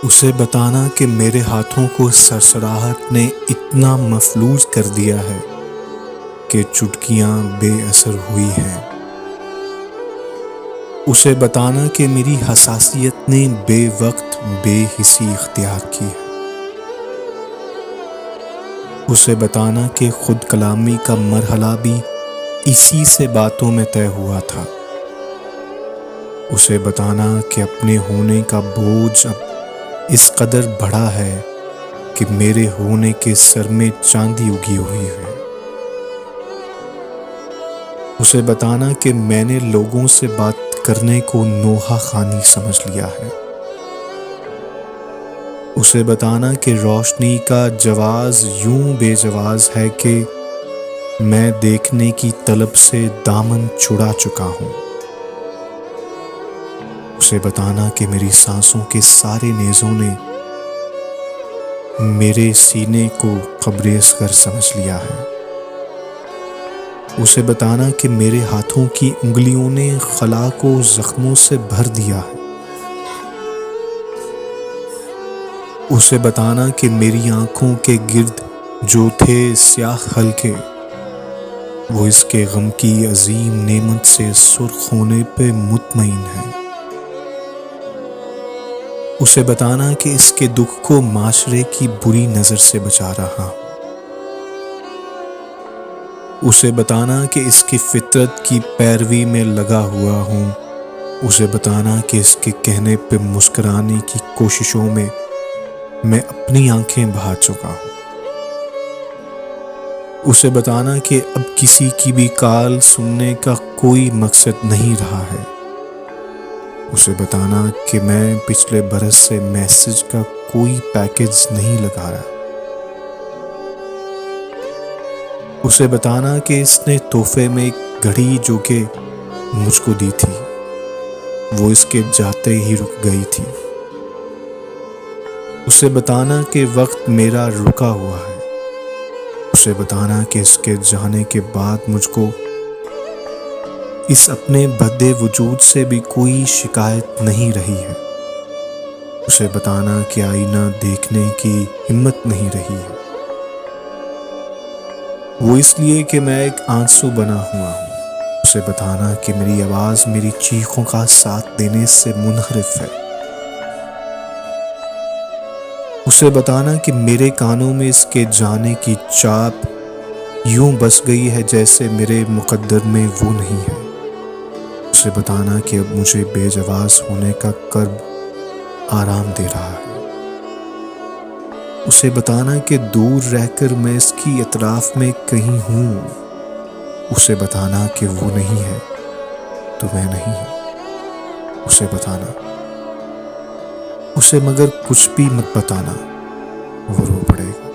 اسے بتانا کہ میرے ہاتھوں کو سرسراہٹ نے اتنا مفلوج کر دیا ہے کہ چٹکیاں بے اثر ہوئی ہیں۔ اسے بتانا کہ میری حساسیت نے بے وقت بے حسی اختیار کی ہے۔ اسے بتانا کہ خود کلامی کا مرحلہ بھی اسی سے باتوں میں طے ہوا تھا۔ اسے بتانا کہ اپنے ہونے کا بوجھ اب اس قدر بڑا ہے کہ میرے ہونے کے سر میں چاندی اگی ہوئی ہے۔ اسے بتانا کہ میں نے لوگوں سے بات کرنے کو نوحہ خوانی سمجھ لیا ہے۔ اسے بتانا کہ روشنی کا جواز یوں بے جواز ہے کہ میں دیکھنے کی طلب سے دامن چھڑا چکا ہوں۔ اسے بتانا کہ میری سانسوں کے سارے نیزوں نے میرے سینے کو قبریز کر سمجھ لیا ہے۔ اسے بتانا کہ میرے ہاتھوں کی انگلیوں نے خلا کو زخموں سے بھر دیا ہے۔ اسے بتانا کہ میری آنکھوں کے گرد جو تھے سیاہ حلقے وہ اس کے غم کی عظیم نعمت سے سرخ ہونے پہ مطمئن ہے۔ اسے بتانا کہ اس کے دکھ کو معاشرے کی بری نظر سے بچا رہا ہوں۔ اسے بتانا کہ اس کی فطرت کی پیروی میں لگا ہوا ہوں۔ اسے بتانا کہ اس کے کہنے پہ مسکرانے کی کوششوں میں اپنی آنکھیں بہا چکا ہوں۔ اسے بتانا کہ اب کسی کی بھی کال سننے کا کوئی مقصد نہیں رہا ہے۔ اسے بتانا کہ میں پچھلے برس سے میسج کا کوئی پیکج نہیں لگا رہا۔ اسے بتانا کہ اس نے تحفے میں ایک گھڑی جو کہ مجھ کو دی تھی وہ اس کے جاتے ہی رک گئی تھی۔ اسے بتانا کہ وقت میرا رکا ہوا ہے۔ اسے بتانا کہ اس کے جانے کے بعد مجھ کو اس اپنے بھدے وجود سے بھی کوئی شکایت نہیں رہی ہے۔ اسے بتانا کہ آئینہ دیکھنے کی ہمت نہیں رہی ہے۔ وہ اس لیے کہ میں ایک آنسو بنا ہوا ہوں۔ اسے بتانا کہ میری آواز میری چیخوں کا ساتھ دینے سے منحرف ہے۔ اسے بتانا کہ میرے کانوں میں اس کے جانے کی چاپ یوں بس گئی ہے جیسے میرے مقدر میں وہ نہیں ہے۔ اسے بتانا کہ اب مجھے بے جواز ہونے کا کرب آرام دے رہا ہے۔ اسے بتانا کہ دور رہ کر میں اس کی اطراف میں کہیں ہوں۔ اسے بتانا کہ وہ نہیں ہے تو میں نہیں ہوں۔ اسے بتانا، اسے مگر کچھ بھی مت بتانا، وہ رو پڑے گا۔